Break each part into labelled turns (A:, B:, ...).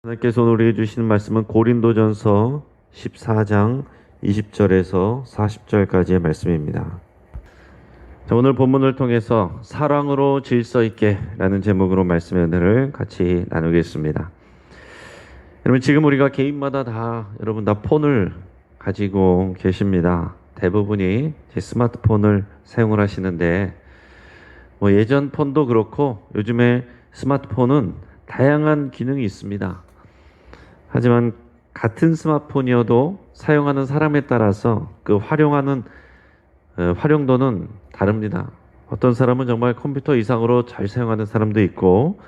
A: 하나님께서 오늘 우리에게 주시는 말씀은 고린도전서 14장 20절에서 40절까지의 말씀입니다. 자, 오늘 본문을 통해서 사랑으로 질서 있게 라는 제목으로 말씀의 은혜를 같이 나누겠습니다. 여러분, 지금 우리가 개인마다 여러분 다 폰을 가지고 계십니다. 대부분이 제 스마트폰을 사용을 하시는데 예전 폰도 그렇고 요즘에 스마트폰은 다양한 기능이 있습니다. 하지만 같은 스마트폰이어도 사용하는 사람에 따라서 그 활용하는 활용도는 다릅니다. 어떤 사람은 정말 컴퓨터 이상으로 잘 사용하는 사람도 있고,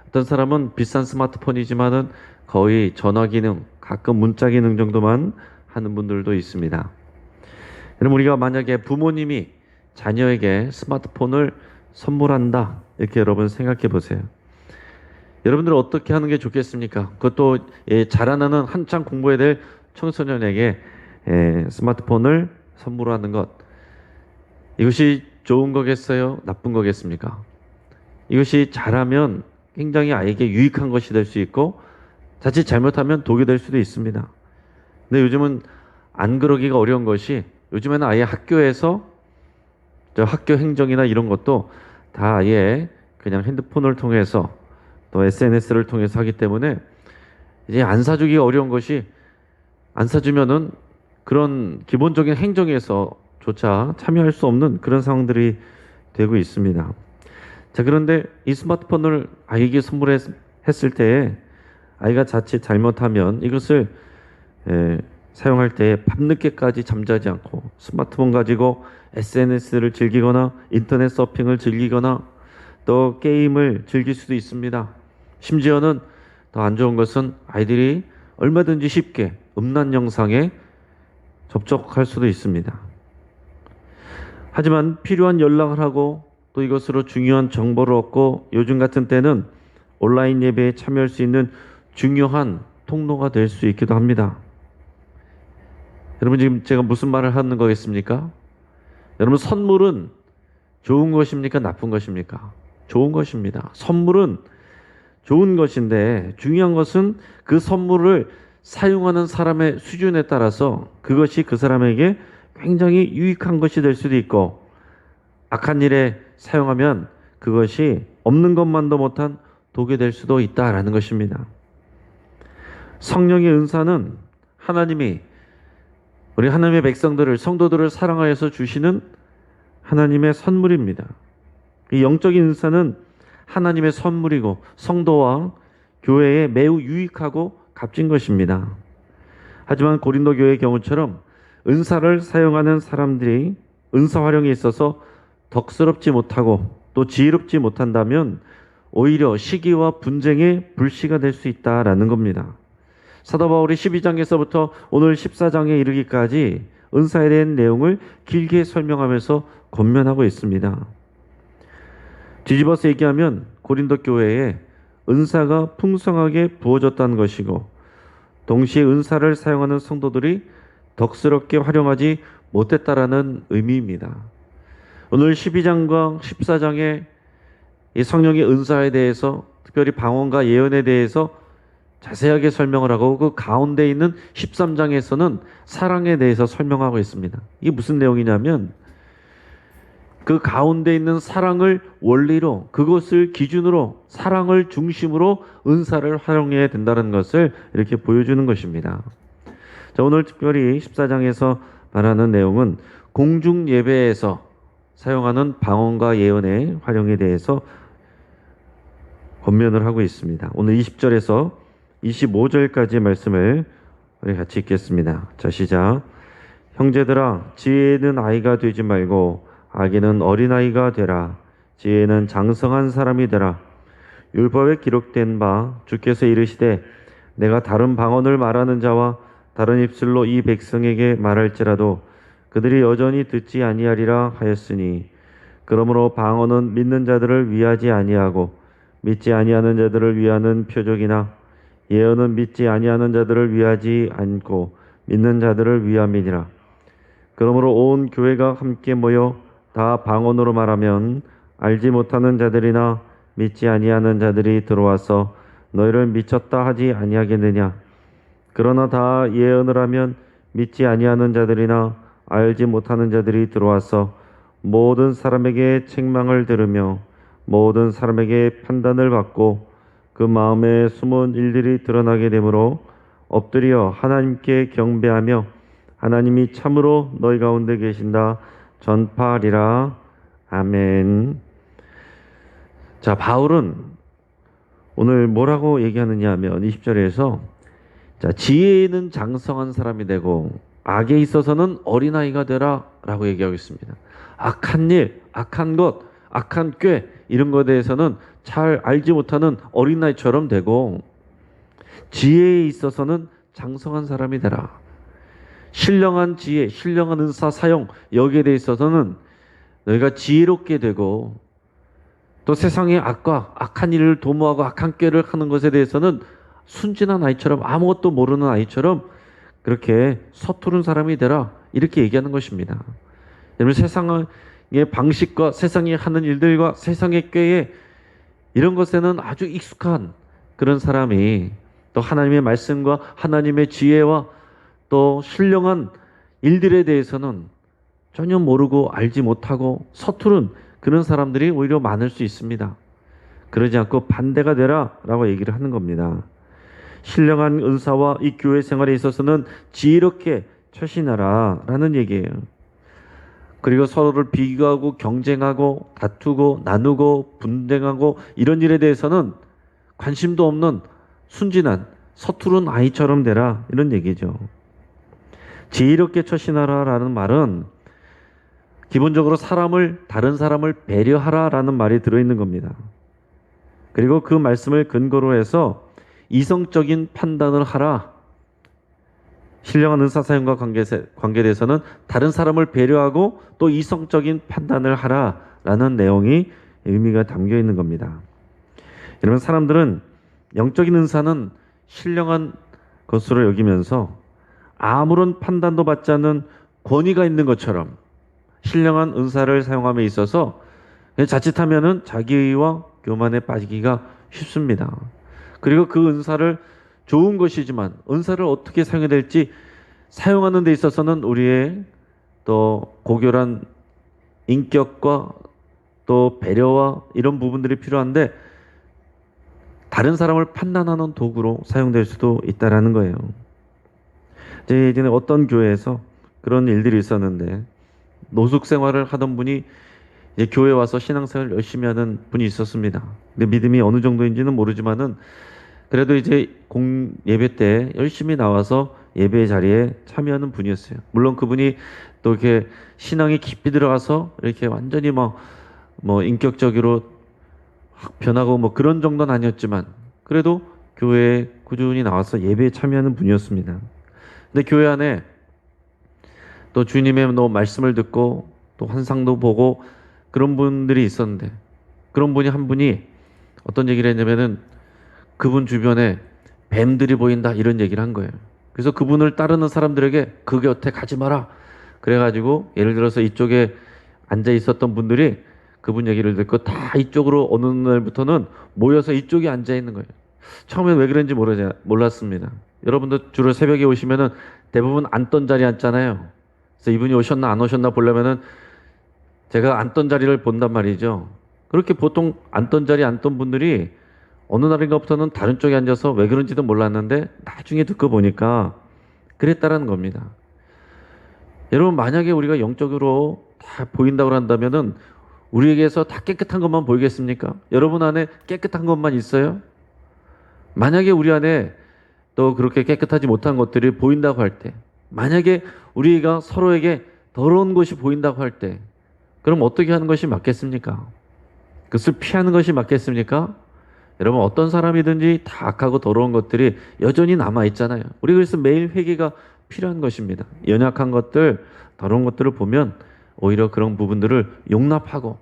A: 어떤 사람은 비싼 스마트폰이지만은 거의 전화 기능, 가끔 문자 기능 정도만 하는 분들도 있습니다. 여러분, 우리가 만약에 부모님이 자녀에게 스마트폰을 선물한다, 이렇게 여러분 생각해 보세요. 여러분들은 어떻게 하는 게 좋겠습니까? 그것도 자라나는 한창 공부해야 될 청소년에게 스마트폰을 선물하는 것, 이것이 좋은 거겠어요? 나쁜 거겠습니까? 이것이 잘하면 굉장히 아이에게 유익한 것이 될 수 있고, 자칫 잘못하면 독이 될 수도 있습니다. 근데 요즘은 안 그러기가 어려운 것이, 요즘에는 아예 학교에서 학교 행정이나 이런 것도 다 아예 그냥 핸드폰을 통해서 또 SNS를 통해서 하기 때문에 이제 안 사주기가 어려운 것이, 안 사주면은 그런 기본적인 행정에서조차 참여할 수 없는 그런 상황들이 되고 있습니다. 자, 그런데 이 스마트폰을 아이에게 선물했을 때에 아이가 자칫 잘못하면 이것을 사용할 때 밤늦게까지 잠자지 않고 스마트폰 가지고 SNS를 즐기거나 인터넷 서핑을 즐기거나 또 게임을 즐길 수도 있습니다. 심지어는 더 안 좋은 것은 아이들이 얼마든지 쉽게 음란 영상에 접촉할 수도 있습니다. 하지만 필요한 연락을 하고 또 이것으로 중요한 정보를 얻고 요즘 같은 때는 온라인 예배에 참여할 수 있는 중요한 통로가 될 수 있기도 합니다. 여러분, 지금 제가 무슨 말을 하는 거겠습니까? 여러분, 선물은 좋은 것입니까? 나쁜 것입니까? 좋은 것입니다. 선물은 좋은 것인데 중요한 것은 그 선물을 사용하는 사람의 수준에 따라서 그것이 그 사람에게 굉장히 유익한 것이 될 수도 있고, 악한 일에 사용하면 그것이 없는 것만도 못한 독이 될 수도 있다라는 것입니다. 성령의 은사는 하나님이 우리 하나님의 백성들을, 성도들을 사랑하여서 주시는 하나님의 선물입니다. 이 영적인 은사는 하나님의 선물이고 성도와 교회에 매우 유익하고 값진 것입니다. 하지만 고린도 교회의 경우처럼 은사를 사용하는 사람들이 은사 활용에 있어서 덕스럽지 못하고 또 지혜롭지 못한다면 오히려 시기와 분쟁의 불씨가 될 수 있다라는 겁니다. 사도 바울이 12장에서부터 오늘 14장에 이르기까지 은사에 대한 내용을 길게 설명하면서 권면하고 있습니다. 뒤집어서 얘기하면 고린도 교회에 은사가 풍성하게 부어졌다는 것이고, 동시에 은사를 사용하는 성도들이 덕스럽게 활용하지 못했다라는 의미입니다. 오늘 12장과 14장의 이 성령의 은사에 대해서, 특별히 방언과 예언에 대해서 자세하게 설명을 하고, 그 가운데 있는 13장에서는 사랑에 대해서 설명하고 있습니다. 이게 무슨 내용이냐면, 그 가운데 있는 사랑을 원리로, 그것을 기준으로, 사랑을 중심으로 은사를 활용해야 된다는 것을 이렇게 보여주는 것입니다. 자, 오늘 특별히 14장에서 말하는 내용은 공중 예배에서 사용하는 방언과 예언의 활용에 대해서 권면을 하고 있습니다. 오늘 20절에서 25절까지의 말씀을 우리 같이 읽겠습니다. 자, 시작. 형제들아, 지혜는 아이가 되지 말고 악에는 어린아이가 되라. 지혜는 장성한 사람이 되라. 율법에 기록된 바 주께서 이르시되 내가 다른 방언을 말하는 자와 다른 입술로 이 백성에게 말할지라도 그들이 여전히 듣지 아니하리라 하였으니, 그러므로 방언은 믿는 자들을 위하지 아니하고 믿지 아니하는 자들을 위하는 표적이나 예언은 믿지 아니하는 자들을 위하지 않고 믿는 자들을 위함이니라. 그러므로 온 교회가 함께 모여 다 방언으로 말하면 알지 못하는 자들이나 믿지 아니하는 자들이 들어와서 너희를 미쳤다 하지 아니하겠느냐. 그러나 다 예언을 하면 믿지 아니하는 자들이나 알지 못하는 자들이 들어와서 모든 사람에게 책망을 들으며 모든 사람에게 판단을 받고 그 마음에 숨은 일들이 드러나게 되므로 엎드려 하나님께 경배하며 하나님이 참으로 너희 가운데 계신다 전파하리라. 아멘. 자, 바울은 오늘 뭐라고 얘기하느냐 하면 20절에서 자, 지혜에는 장성한 사람이 되고 악에 있어서는 어린아이가 되라 라고 얘기하고 있습니다. 악한 일, 악한 것, 악한 꾀 이런 것에 대해서는 잘 알지 못하는 어린아이처럼 되고 지혜에 있어서는 장성한 사람이 되라. 신령한 지혜, 신령한 은사 사용 여기에 대해 있어서는 너희가 지혜롭게 되고 또 세상의 악과 악한 일을 도모하고 악한 꾀를 하는 것에 대해서는 순진한 아이처럼 아무것도 모르는 아이처럼 그렇게 서투른 사람이 되라 이렇게 얘기하는 것입니다. 여러분 세상의 방식과 세상이 하는 일들과 세상의 꾀에 이런 것에는 아주 익숙한 그런 사람이 또 하나님의 말씀과 하나님의 지혜와 또 신령한 일들에 대해서는 전혀 모르고 알지 못하고 서투른 그런 사람들이 오히려 많을 수 있습니다. 그러지 않고 반대가 되라 라고 얘기를 하는 겁니다. 신령한 은사와 이 교회 생활에 있어서는 지혜롭게 처신하라 라는 얘기예요. 그리고 서로를 비교하고 경쟁하고 다투고 나누고 분쟁하고 이런 일에 대해서는 관심도 없는 순진한 서투른 아이처럼 되라 이런 얘기죠. 지혜롭게 처신하라 라는 말은 기본적으로 다른 사람을 배려하라 라는 말이 들어있는 겁니다. 그리고 그 말씀을 근거로 해서 이성적인 판단을 하라. 신령한 은사사용과 관계에 대해서는 다른 사람을 배려하고 또 이성적인 판단을 하라 라는 내용이 의미가 담겨 있는 겁니다. 여러분 사람들은 영적인 은사는 신령한 것으로 여기면서 아무런 판단도 받지 않는 권위가 있는 것처럼 신령한 은사를 사용함에 있어서 자칫하면은 자기의와 교만에 빠지기가 쉽습니다. 그리고 그 은사를 좋은 것이지만 은사를 어떻게 사용해야 될지 사용하는 데 있어서는 우리의 또 고결한 인격과 또 배려와 이런 부분들이 필요한데 다른 사람을 판단하는 도구로 사용될 수도 있다라는 거예요. 제 예전에 어떤 교회에서 그런 일들이 있었는데 노숙 생활을 하던 분이 이제 교회 와서 신앙생활을 열심히 하는 분이 있었습니다. 근데 믿음이 어느 정도인지는 모르지만은 그래도 이제 예배 때 열심히 나와서 예배 자리에 참여하는 분이었어요. 물론 그분이 또 이렇게 신앙이 깊이 들어가서 이렇게 완전히 뭐 인격적으로 확 변하고 뭐 그런 정도는 아니었지만 그래도 교회에 꾸준히 나와서 예배에 참여하는 분이었습니다. 근데 교회 안에 또 주님의 말씀을 듣고 또 환상도 보고 그런 분들이 있었는데 그런 분이 한 분이 어떤 얘기를 했냐면은 그분 주변에 뱀들이 보인다 이런 얘기를 한 거예요. 그래서 그분을 따르는 사람들에게 그 곁에 가지 마라. 그래가지고 예를 들어서 이쪽에 앉아 있었던 분들이 그분 얘기를 듣고 다 이쪽으로 어느 날부터는 모여서 이쪽에 앉아 있는 거예요. 처음엔 왜 그런지 몰랐습니다. 여러분도 주로 새벽에 오시면은 대부분 앉던 자리에 앉잖아요. 그래서 이분이 오셨나 안 오셨나 보려면은 제가 앉던 자리를 본단 말이죠. 그렇게 보통 앉던 자리에 앉던 분들이 어느 날인가부터는 다른 쪽에 앉아서 왜 그런지도 몰랐는데 나중에 듣고 보니까 그랬다라는 겁니다. 여러분 만약에 우리가 영적으로 다 보인다고 한다면은 우리에게서 다 깨끗한 것만 보이겠습니까? 여러분 안에 깨끗한 것만 있어요? 만약에 우리 안에 또 그렇게 깨끗하지 못한 것들이 보인다고 할 때, 만약에 우리가 서로에게 더러운 것이 보인다고 할 때, 그럼 어떻게 하는 것이 맞겠습니까? 그것을 피하는 것이 맞겠습니까? 여러분 어떤 사람이든지 다 악하고 더러운 것들이 여전히 남아있잖아요. 우리 그래서 매일 회개가 필요한 것입니다. 연약한 것들, 더러운 것들을 보면 오히려 그런 부분들을 용납하고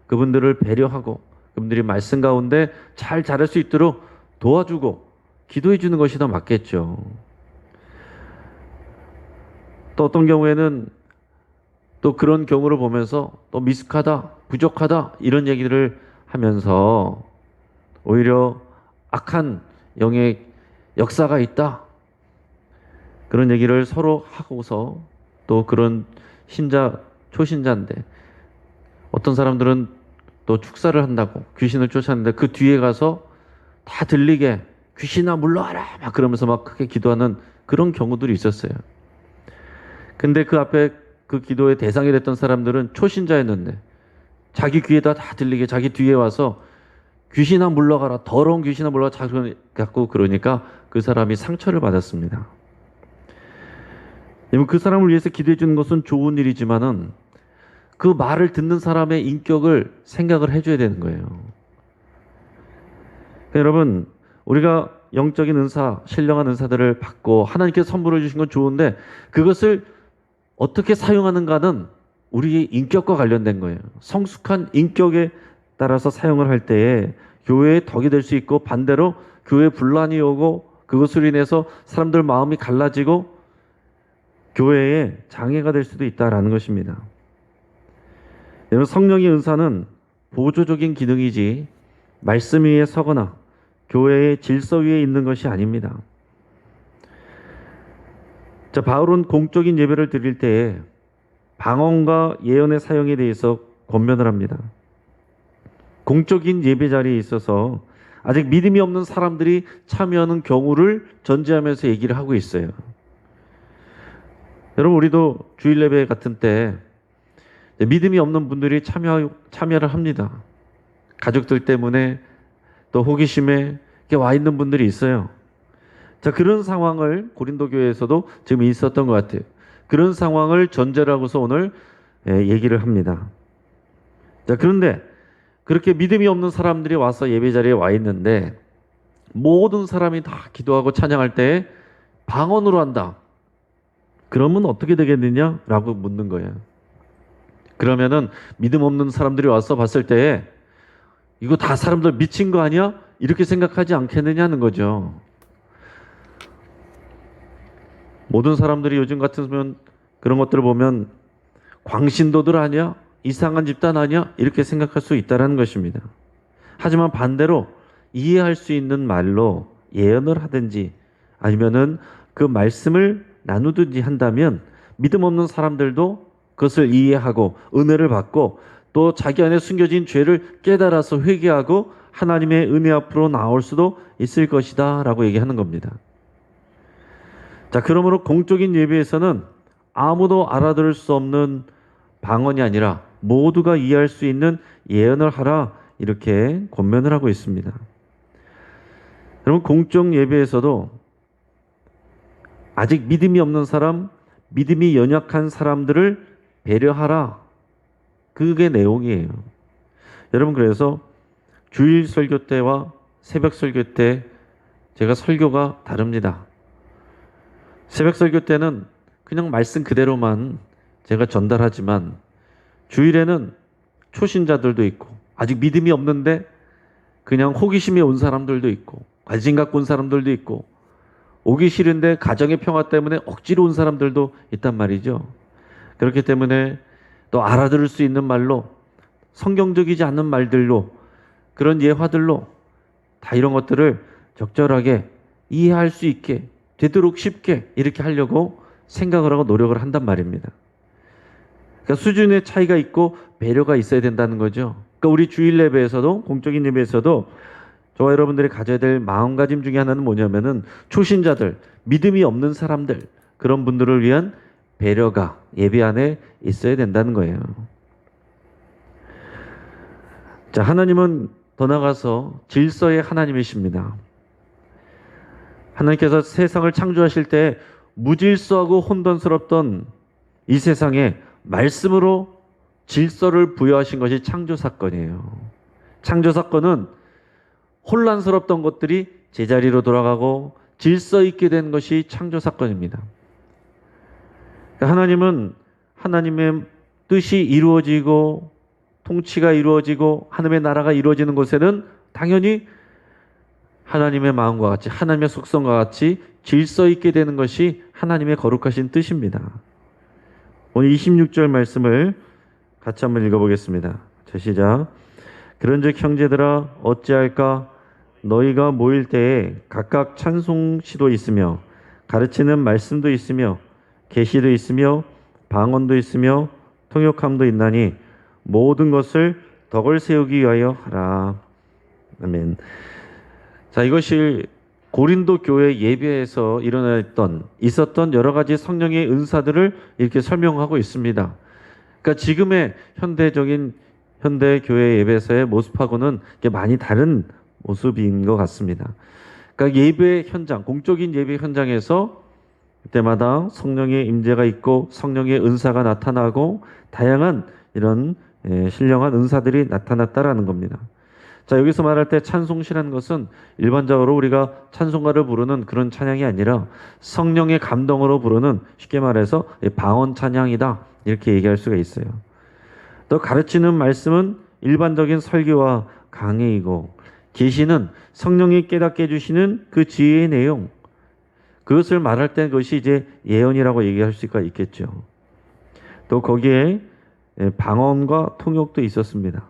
A: 그분들을 배려하고 그분들이 말씀 가운데 잘 자랄 수 있도록 도와주고 기도해 주는 것이 더 맞겠죠. 또 어떤 경우에는 또 그런 경우를 보면서 또 미숙하다, 부족하다 이런 얘기들을 하면서 오히려 악한 영의 역사가 있다. 그런 얘기를 서로 하고서 또 그런 초신자인데 어떤 사람들은 또 축사를 한다고 귀신을 쫓았는데 그 뒤에 가서 다 들리게 귀신아 물러가라 막 그러면서 막 크게 기도하는 그런 경우들이 있었어요. 근데 그 앞에 그 기도의 대상이 됐던 사람들은 초신자였는데 자기 귀에다 다 들리게 자기 뒤에 와서 귀신아 물러가라 더러운 귀신아 물러가라 자꾸 그러니까 그 사람이 상처를 받았습니다. 그 사람을 위해서 기도해 주는 것은 좋은 일이지만은 그 말을 듣는 사람의 인격을 생각을 해줘야 되는 거예요. 여러분, 우리가 영적인 은사, 신령한 은사들을 받고 하나님께서 선물해 주신 건 좋은데 그것을 어떻게 사용하는가는 우리의 인격과 관련된 거예요. 성숙한 인격에 따라서 사용을 할 때에 교회의 덕이 될 수 있고 반대로 교회에 분란이 오고 그것으로 인해서 사람들 마음이 갈라지고 교회에 장애가 될 수도 있다라는 것입니다. 여러분, 성령의 은사는 보조적인 기능이지 말씀 위에 서거나 교회의 질서 위에 있는 것이 아닙니다. 자, 바울은 공적인 예배를 드릴 때에 방언과 예언의 사용에 대해서 권면을 합니다. 공적인 예배 자리에 있어서 아직 믿음이 없는 사람들이 참여하는 경우를 전제하면서 얘기를 하고 있어요. 여러분, 우리도 주일 예배 같은 때 믿음이 없는 분들이 참여를 합니다. 가족들 때문에 또 호기심에 와 있는 분들이 있어요. 자, 그런 상황을 고린도 교회에서도 지금 있었던 것 같아요. 그런 상황을 전제로 하고서 오늘 얘기를 합니다. 자, 그런데 그렇게 믿음이 없는 사람들이 와서 예배 자리에 와 있는데 모든 사람이 다 기도하고 찬양할 때 방언으로 한다. 그러면 어떻게 되겠느냐라고 묻는 거예요. 그러면은 믿음 없는 사람들이 와서 봤을 때 이거 다 사람들 미친 거 아니야? 이렇게 생각하지 않겠느냐는 거죠. 모든 사람들이 요즘 같으면 그런 것들을 보면 광신도들 아니야? 이상한 집단 아니야? 이렇게 생각할 수 있다는 것입니다. 하지만 반대로 이해할 수 있는 말로 예언을 하든지 아니면은 그 말씀을 나누든지 한다면 믿음 없는 사람들도 그것을 이해하고 은혜를 받고 또 자기 안에 숨겨진 죄를 깨달아서 회개하고 하나님의 은혜 앞으로 나올 수도 있을 것이다 라고 얘기하는 겁니다. 자, 그러므로 공적인 예배에서는 아무도 알아들을 수 없는 방언이 아니라 모두가 이해할 수 있는 예언을 하라 이렇게 권면을 하고 있습니다. 여러분, 공적 예배에서도 아직 믿음이 없는 사람, 믿음이 연약한 사람들을 배려하라. 그게 내용이에요. 여러분, 그래서 주일 설교 때와 새벽 설교 때 제가 설교가 다릅니다. 새벽 설교 때는 그냥 말씀 그대로만 제가 전달하지만 주일에는 초신자들도 있고 아직 믿음이 없는데 그냥 호기심에 온 사람들도 있고 관심 갖고 온 사람들도 있고 오기 싫은데 가정의 평화 때문에 억지로 온 사람들도 있단 말이죠. 그렇기 때문에 또 알아들을 수 있는 말로 성경적이지 않는 말들로 그런 예화들로 다 이런 것들을 적절하게 이해할 수 있게 되도록 쉽게 이렇게 하려고 생각을 하고 노력을 한단 말입니다. 그러니까 수준의 차이가 있고 배려가 있어야 된다는 거죠. 그러니까 우리 주일 예배에서도 공적인 예배에서도 저와 여러분들이 가져야 될 마음가짐 중에 하나는 뭐냐면은 초신자들, 믿음이 없는 사람들 그런 분들을 위한 배려가 예배 안에 있어야 된다는 거예요. 자, 하나님은 더 나아가서 질서의 하나님이십니다. 하나님께서 세상을 창조하실 때 무질서하고 혼돈스럽던 이 세상에 말씀으로 질서를 부여하신 것이 창조 사건이에요. 창조 사건은 혼란스럽던 것들이 제자리로 돌아가고 질서 있게 된 것이 창조 사건입니다. 하나님은 하나님의 뜻이 이루어지고 통치가 이루어지고 하나님의 나라가 이루어지는 곳에는 당연히 하나님의 마음과 같이 하나님의 속성과 같이 질서 있게 되는 것이 하나님의 거룩하신 뜻입니다. 오늘 26절 말씀을 같이 한번 읽어보겠습니다. 자, 시작. 그런즉 형제들아 어찌할까 너희가 모일 때에 각각 찬송시도 있으며 가르치는 말씀도 있으며 계시도 있으며 방언도 있으며 통역함도 있나니 모든 것을 덕을 세우기 위하여 하라. 아멘. 자, 이것이 고린도 교회 예배에서 있었던 여러 가지 성령의 은사들을 이렇게 설명하고 있습니다. 그러니까 지금의 현대 교회 예배에서의 모습하고는 많이 다른 모습인 것 같습니다. 그러니까 예배 현장, 공적인 예배 현장에서 그때마다 성령의 임재가 있고 성령의 은사가 나타나고 다양한 이런 신령한 은사들이 나타났다라는 겁니다. 자, 여기서 말할 때 찬송시라는 것은 일반적으로 우리가 찬송가를 부르는 그런 찬양이 아니라 성령의 감동으로 부르는, 쉽게 말해서 방언 찬양이다, 이렇게 얘기할 수가 있어요. 또 가르치는 말씀은 일반적인 설교와 강해이고, 계시는 성령이 깨닫게 해주시는 그 지혜의 내용, 그것을 말할 때 그것이 이제 예언이라고 얘기할 수가 있겠죠. 또 거기에 방언과 통역도 있었습니다.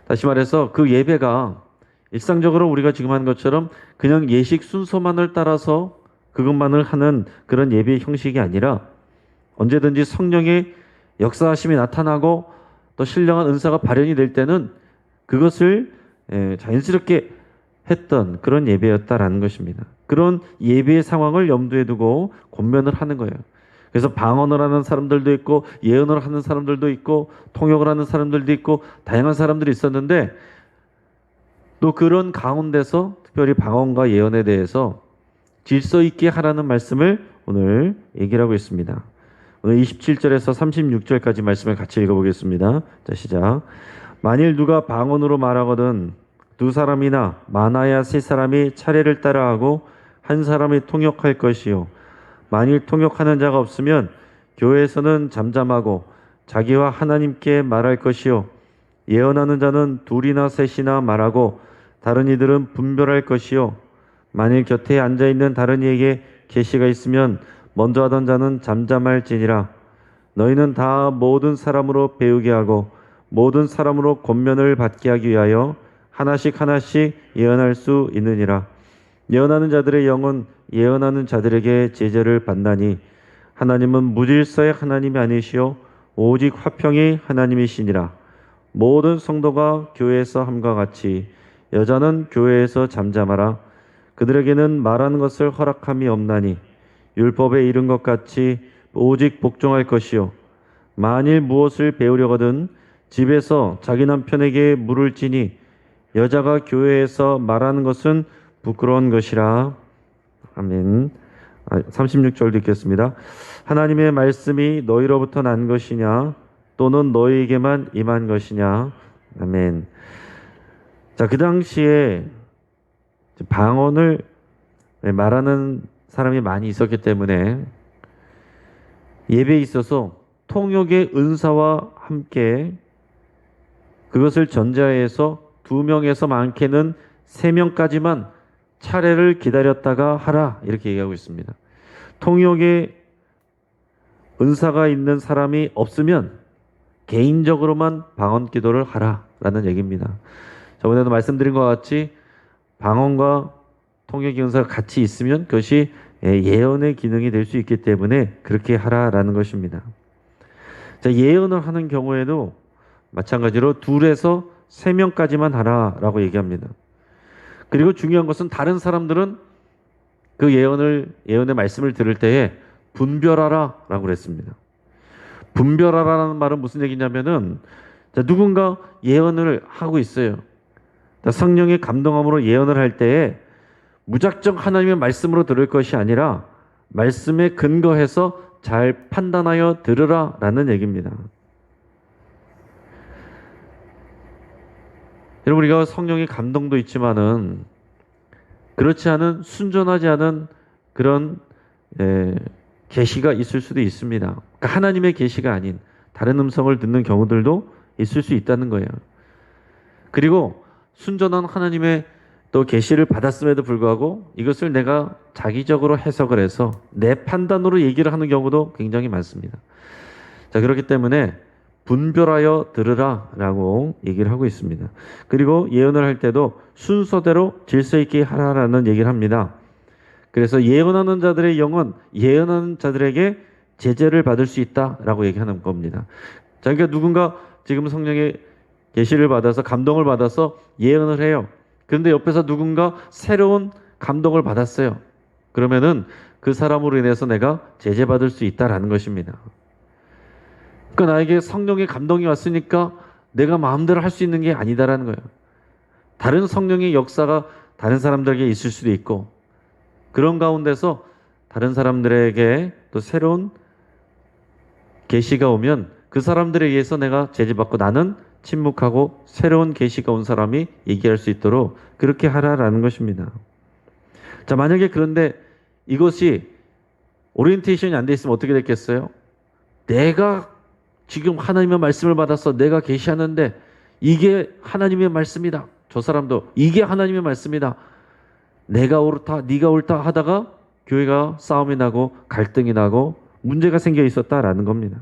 A: 다시 말해서 그 예배가 일상적으로 우리가 지금 하는 것처럼 그냥 예식 순서만을 따라서 그것만을 하는 그런 예배 형식이 아니라 언제든지 성령의 역사하심이 나타나고 또 신령한 은사가 발현이 될 때는 그것을 자연스럽게 했던 그런 예배였다라는 것입니다. 그런 예배의 상황을 염두에 두고 권면을 하는 거예요. 그래서 방언을 하는 사람들도 있고 예언을 하는 사람들도 있고 통역을 하는 사람들도 있고 다양한 사람들이 있었는데, 또 그런 가운데서 특별히 방언과 예언에 대해서 질서 있게 하라는 말씀을 오늘 얘기를 하고 있습니다. 오늘 27절에서 36절까지 말씀을 같이 읽어보겠습니다. 자, 시작. 만일 누가 방언으로 말하거든 두 사람이나 많아야 세 사람이 차례를 따라하고 한 사람이 통역할 것이요, 만일 통역하는 자가 없으면 교회에서는 잠잠하고 자기와 하나님께 말할 것이요, 예언하는 자는 둘이나 셋이나 말하고 다른 이들은 분별할 것이요, 만일 곁에 앉아있는 다른 이에게 계시가 있으면 먼저 하던 자는 잠잠할지니라. 너희는 다 모든 사람으로 배우게 하고 모든 사람으로 권면을 받게 하기 위하여 하나씩 하나씩 예언할 수 있느니라. 예언하는 자들의 영은 예언하는 자들에게 제재를 받나니 하나님은 무질서의 하나님이 아니시오 오직 화평의 하나님이시니라. 모든 성도가 교회에서 함과 같이 여자는 교회에서 잠잠하라. 그들에게는 말하는 것을 허락함이 없나니 율법에 이른 것 같이 오직 복종할 것이요, 만일 무엇을 배우려거든 집에서 자기 남편에게 물을지니 여자가 교회에서 말하는 것은 부끄러운 것이라. 아멘. 36절도 읽겠습니다. 하나님의 말씀이 너희로부터 난 것이냐 또는 너희에게만 임한 것이냐. 아멘. 자, 그 당시에 방언을 말하는 사람이 많이 있었기 때문에 예배에 있어서 통역의 은사와 함께 그것을 전제해서 2명에서 많게는 3명까지만 차례를 기다렸다가 하라, 이렇게 얘기하고 있습니다. 통역의 은사가 있는 사람이 없으면 개인적으로만 방언 기도를 하라라는 얘기입니다. 저번에도 말씀드린 것 같이 방언과 통역의 은사가 같이 있으면 그것이 예언의 기능이 될 수 있기 때문에 그렇게 하라라는 것입니다. 자, 예언을 하는 경우에도 마찬가지로 2에서 3명까지만 하라라고 얘기합니다. 그리고 중요한 것은 다른 사람들은 그 예언의 말씀을 들을 때에 분별하라라고 그랬습니다. 분별하라는 말은 무슨 얘기냐면은, 누군가 예언을 하고 있어요. 성령의 감동함으로 예언을 할 때에 무작정 하나님의 말씀으로 들을 것이 아니라 말씀에 근거해서 잘 판단하여 들으라라는 얘기입니다. 여러분, 우리가 성령의 감동도 있지만은 그렇지 않은, 순전하지 않은 그런 계시가 있을 수도 있습니다. 그러니까 하나님의 계시가 아닌 다른 음성을 듣는 경우들도 있을 수 있다는 거예요. 그리고 순전한 하나님의 또 계시를 받았음에도 불구하고 이것을 내가 자기적으로 해석을 해서 내 판단으로 얘기를 하는 경우도 굉장히 많습니다. 자, 그렇기 때문에 분별하여 들으라 라고 얘기를 하고 있습니다. 그리고 예언을 할 때도 순서대로 질서 있게 하라라는 얘기를 합니다. 그래서 예언하는 자들의 영은 예언하는 자들에게 제재를 받을 수 있다라고 얘기하는 겁니다. 자, 그러니까 누군가 지금 성령의 계시를 받아서 감동을 받아서 예언을 해요. 그런데 옆에서 누군가 새로운 감동을 받았어요. 그러면은 그 사람으로 인해서 내가 제재받을 수 있다라는 것입니다. 그러니까 나에게 성령의 감동이 왔으니까 내가 마음대로 할 수 있는 게 아니다라는 거예요. 다른 성령의 역사가 다른 사람들에게 있을 수도 있고 그런 가운데서 다른 사람들에게 또 새로운 계시가 오면 그 사람들에 의해서 내가 제재받고 나는 침묵하고 새로운 계시가 온 사람이 얘기할 수 있도록 그렇게 하라라는 것입니다. 자, 만약에 그런데 이것이 오리엔테이션이 안 돼 있으면 어떻게 됐겠어요? 내가 지금 하나님의 말씀을 받아서 내가 계시하는데 이게 하나님의 말씀이다. 저 사람도 이게 하나님의 말씀이다. 내가 옳다, 네가 옳다 하다가 교회가 싸움이 나고 갈등이 나고 문제가 생겨 있었다라는 겁니다.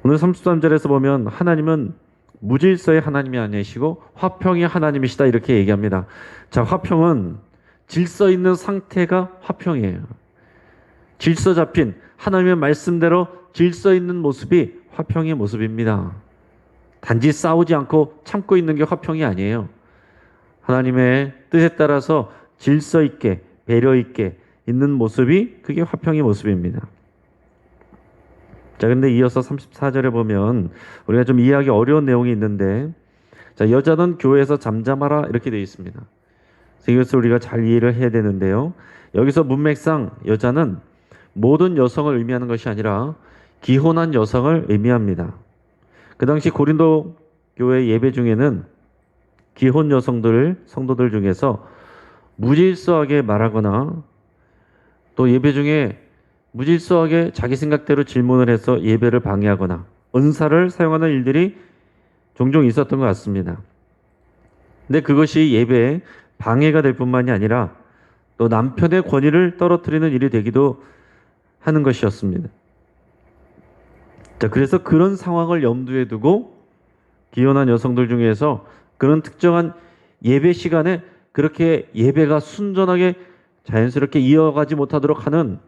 A: 오늘 33절에서 보면 하나님은 무질서의 하나님이 아니시고 화평의 하나님이시다 이렇게 얘기합니다. 자, 화평은 질서 있는 상태가 화평이에요. 질서 잡힌 하나님의 말씀대로 질서 있는 모습이 화평의 모습입니다. 단지 싸우지 않고 참고 있는 게 화평이 아니에요. 하나님의 뜻에 따라서 질서 있게 배려 있게 있는 모습이 그게 화평의 모습입니다. 자, 근데 이어서 34절에 보면 우리가 좀 이해하기 어려운 내용이 있는데, 자, 여자는 교회에서 잠잠하라 이렇게 되어 있습니다. 그래서 이것을 우리가 잘 이해를 해야 되는데요. 여기서 문맥상 여자는 모든 여성을 의미하는 것이 아니라 기혼한 여성을 의미합니다. 그 당시 고린도 교회 예배 중에는 기혼 성도들 중에서 무질서하게 말하거나 또 예배 중에 무질서하게 자기 생각대로 질문을 해서 예배를 방해하거나 은사를 사용하는 일들이 종종 있었던 것 같습니다. 근데 그것이 예배에 방해가 될 뿐만이 아니라 또 남편의 권위를 떨어뜨리는 일이 되기도 하는 것이었습니다. 자, 그래서 그런 상황을 염두에 두고 기혼한 여성들 중에서 그런 특정한 예배 시간에 그렇게 예배가 순전하게 자연스럽게 이어가지 못하도록 하는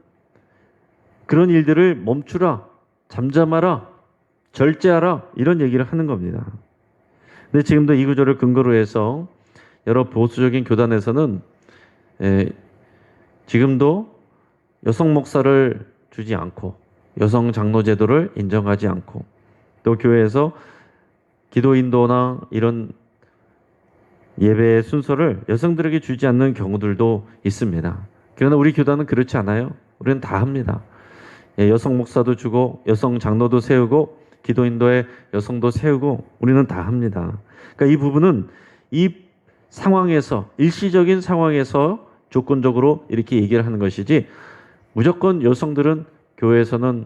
A: 그런 일들을 멈추라, 잠잠하라, 절제하라 이런 얘기를 하는 겁니다. 근데 지금도 이 구절을 근거로 해서 여러 보수적인 교단에서는 지금도 여성 목사를 주지 않고 여성 장로 제도를 인정하지 않고 또 교회에서 기도 인도나 이런 예배의 순서를 여성들에게 주지 않는 경우들도 있습니다. 그러나 우리 교단은 그렇지 않아요. 우리는 다 합니다. 여성 목사도 주고 여성 장로도 세우고 기도 인도에 여성도 세우고 우리는 다 합니다. 그러니까 이 부분은 이 상황에서 일시적인 상황에서 조건적으로 이렇게 얘기를 하는 것이지 무조건 여성들은 교회에서는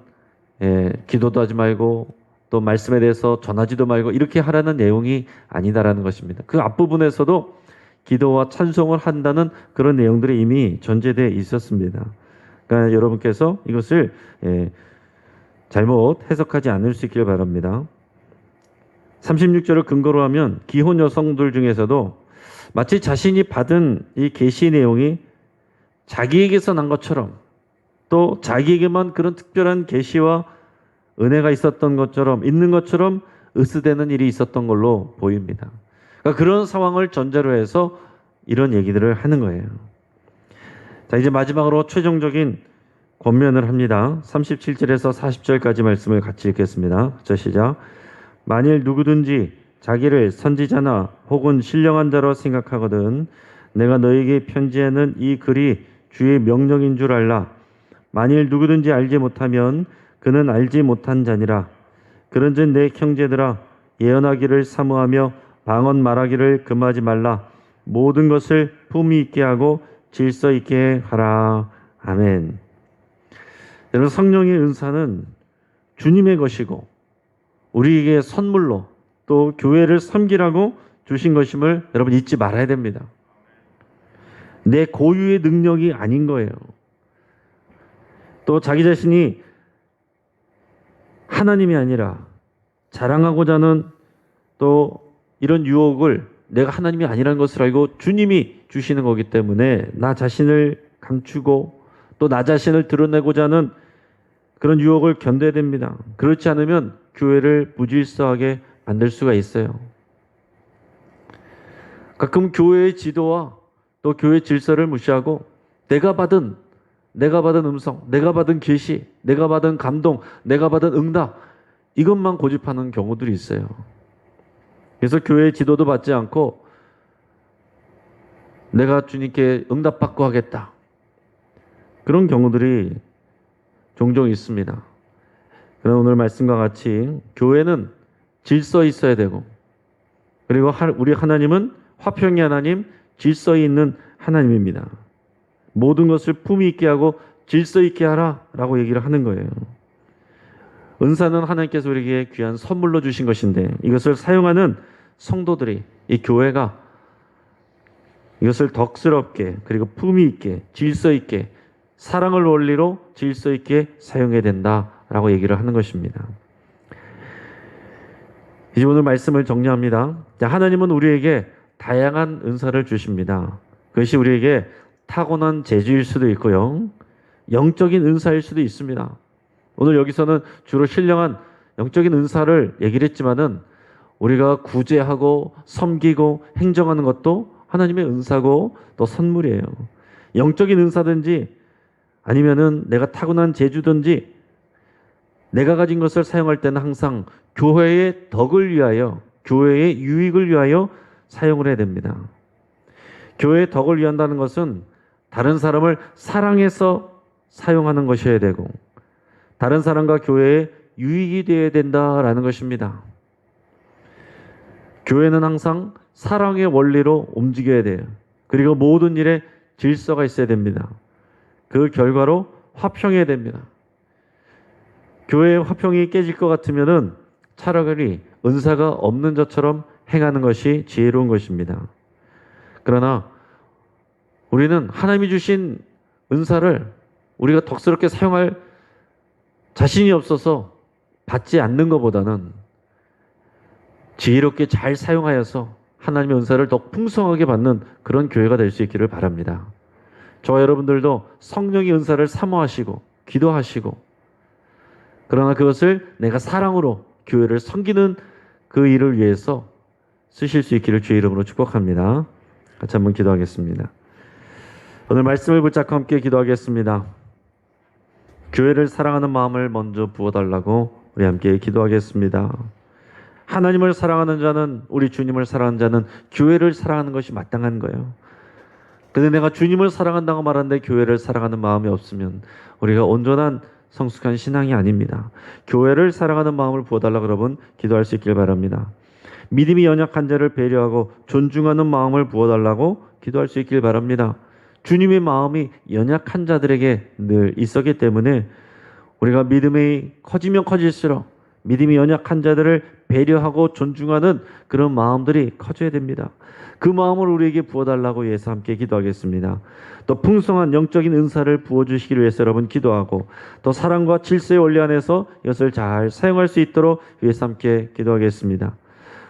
A: 기도도 하지 말고 또 말씀에 대해서 전하지도 말고 이렇게 하라는 내용이 아니다라는 것입니다. 그 앞부분에서도 기도와 찬송을 한다는 그런 내용들이 이미 전제되어 있었습니다. 그러니까 여러분께서 이것을 잘못 해석하지 않을 수 있길 바랍니다. 36절을 근거로 하면 기혼 여성들 중에서도 마치 자신이 받은 이 계시 내용이 자기에게서 난 것처럼 또 자기에게만 그런 특별한 계시와 은혜가 있었던 것처럼 있는 것처럼 으스대는 일이 있었던 걸로 보입니다. 그러니까 그런 상황을 전제로 해서 이런 얘기들을 하는 거예요. 자, 이제 마지막으로 최종적인 권면을 합니다. 37절에서 40절까지 말씀을 같이 읽겠습니다. 자, 시작. 만일 누구든지 자기를 선지자나 혹은 신령한 자로 생각하거든 내가 너에게 편지하는 이 글이 주의 명령인 줄 알라. 만일 누구든지 알지 못하면 그는 알지 못한 자니라. 그런즉 내 형제들아 예언하기를 사모하며 방언 말하기를 금하지 말라. 모든 것을 품위 있게 하고 질서 있게 하라. 아멘. 여러분, 성령의 은사는 주님의 것이고 우리에게 선물로 또 교회를 섬기라고 주신 것임을 여러분 잊지 말아야 됩니다. 내 고유의 능력이 아닌 거예요. 또 자기 자신이 하나님이 아니라 자랑하고자 하는 또 이런 유혹을 내가 하나님이 아니라는 것을 알고 주님이 주시는 거기 때문에 나 자신을 감추고 또 나 자신을 드러내고자 하는 그런 유혹을 견뎌야 됩니다. 그렇지 않으면 교회를 무질서하게 만들 수가 있어요. 가끔 교회의 지도와 또 교회 질서를 무시하고 내가 받은 음성, 내가 받은 계시, 내가 받은 감동, 내가 받은 응답 이것만 고집하는 경우들이 있어요. 그래서 교회의 지도도 받지 않고 내가 주님께 응답받고 하겠다. 그런 경우들이 종종 있습니다. 그러나 오늘 말씀과 같이 교회는 질서 있어야 되고 그리고 우리 하나님은 화평의 하나님, 질서 있는 하나님입니다. 모든 것을 품위 있게 하고 질서 있게 하라라고 얘기를 하는 거예요. 은사는 하나님께서 우리에게 귀한 선물로 주신 것인데 이것을 사용하는 성도들이 이 교회가 이것을 덕스럽게 그리고 품위 있게 질서 있게 사랑을 원리로 질서 있게 사용해야 된다라고 얘기를 하는 것입니다. 이제 오늘 말씀을 정리합니다. 하나님은 우리에게 다양한 은사를 주십니다. 그것이 우리에게 타고난 재주일 수도 있고요. 영적인 은사일 수도 있습니다. 오늘 여기서는 주로 신령한 영적인 은사를 얘기를 했지만은 우리가 구제하고 섬기고 행정하는 것도 하나님의 은사고 또 선물이에요. 영적인 은사든지 아니면은 내가 타고난 재주든지 내가 가진 것을 사용할 때는 항상 교회의 덕을 위하여 교회의 유익을 위하여 사용을 해야 됩니다. 교회의 덕을 위한다는 것은 다른 사람을 사랑해서 사용하는 것이어야 되고 다른 사람과 교회의 유익이 되어야 된다라는 것입니다. 교회는 항상 사랑의 원리로 움직여야 돼요. 그리고 모든 일에 질서가 있어야 됩니다. 그 결과로 화평해야 됩니다. 교회의 화평이 깨질 것 같으면은 차라리 은사가 없는 자처럼 행하는 것이 지혜로운 것입니다. 그러나 우리는 하나님이 주신 은사를 우리가 덕스럽게 사용할 자신이 없어서 받지 않는 것보다는 지혜롭게 잘 사용하여서 하나님의 은사를 더 풍성하게 받는 그런 교회가 될 수 있기를 바랍니다. 저와 여러분들도 성령의 은사를 사모하시고 기도하시고 그러나 그것을 내가 사랑으로 교회를 섬기는 그 일을 위해서 쓰실 수 있기를 주의 이름으로 축복합니다. 같이 한번 기도하겠습니다. 오늘 말씀을 붙잡고 함께 기도하겠습니다. 교회를 사랑하는 마음을 먼저 부어달라고 우리 함께 기도하겠습니다. 하나님을 사랑하는 자는 우리 주님을 사랑하는 자는 교회를 사랑하는 것이 마땅한 거예요. 근데 내가 주님을 사랑한다고 말하는데 교회를 사랑하는 마음이 없으면 우리가 온전한 성숙한 신앙이 아닙니다. 교회를 사랑하는 마음을 부어달라고 여러분 기도할 수 있길 바랍니다. 믿음이 연약한 자를 배려하고 존중하는 마음을 부어달라고 기도할 수 있길 바랍니다. 주님의 마음이 연약한 자들에게 늘 있었기 때문에 우리가 믿음이 커지면 커질수록 믿음이 연약한 자들을 배려하고 존중하는 그런 마음들이 커져야 됩니다. 그 마음을 우리에게 부어달라고 위해서 함께 기도하겠습니다. 또 풍성한 영적인 은사를 부어주시기를 위해서 여러분 기도하고 또 사랑과 질서의 원리 안에서 이것을 잘 사용할 수 있도록 위해서 함께 기도하겠습니다.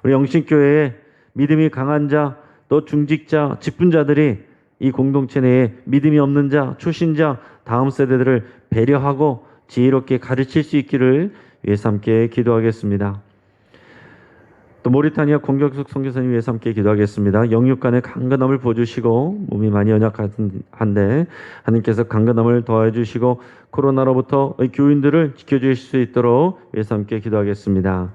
A: 우리 영신교회에 믿음이 강한 자, 또 중직자, 직분자들이 이 공동체 내에 믿음이 없는 자, 초신자, 다음 세대들을 배려하고 지혜롭게 가르칠 수 있기를 위해서 함께 기도하겠습니다. 또 모리타니아 공격석 선교사님 위해서 함께 기도하겠습니다. 영육 간의 강건함을 부어주시고 몸이 많이 연약한데 하나님께서 강건함을 더해 주시고 코로나로부터 교인들을 지켜주실 수 있도록 위해서 함께 기도하겠습니다.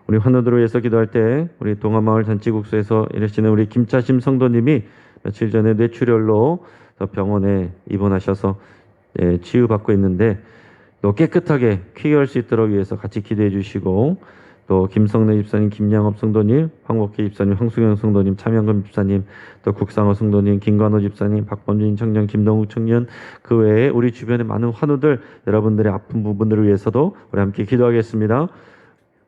A: 우리 환우들을 위해서 기도할 때 우리 동안마을 잔치국수에서 일하시는 우리 김차심 성도님이 며칠 전에 뇌출혈로 병원에 입원하셔서 치유받고 있는데 또 깨끗하게 쾌유할 수 있도록 위해서 같이 기도해 주시고 또 김성래 집사님, 김양업 성도님, 황복희 집사님, 황수경 성도님, 참영금 집사님, 또 국상호 성도님, 김관호 집사님, 박범진 청년, 김동욱 청년 그 외에 우리 주변의 많은 환우들 여러분들의 아픈 부분들을 위해서도 우리 함께 기도하겠습니다.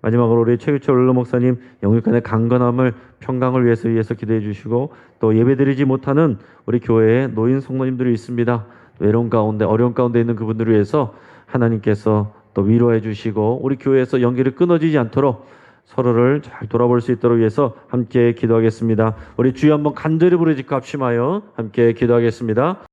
A: 마지막으로 우리 최규철 올로 목사님 영육간의 강건함을 평강을 위해서 기도해 주시고 또 예배드리지 못하는 우리 교회에 노인 성도님들이 있습니다. 외로운 가운데 어려운 가운데 있는 그분들을 위해서 하나님께서 또 위로해 주시고 우리 교회에서 연결이 끊어지지 않도록 서로를 잘 돌아볼 수 있도록 위해서 함께 기도하겠습니다. 우리 주여 한번 간절히 부르짖고 합심하여 함께 기도하겠습니다.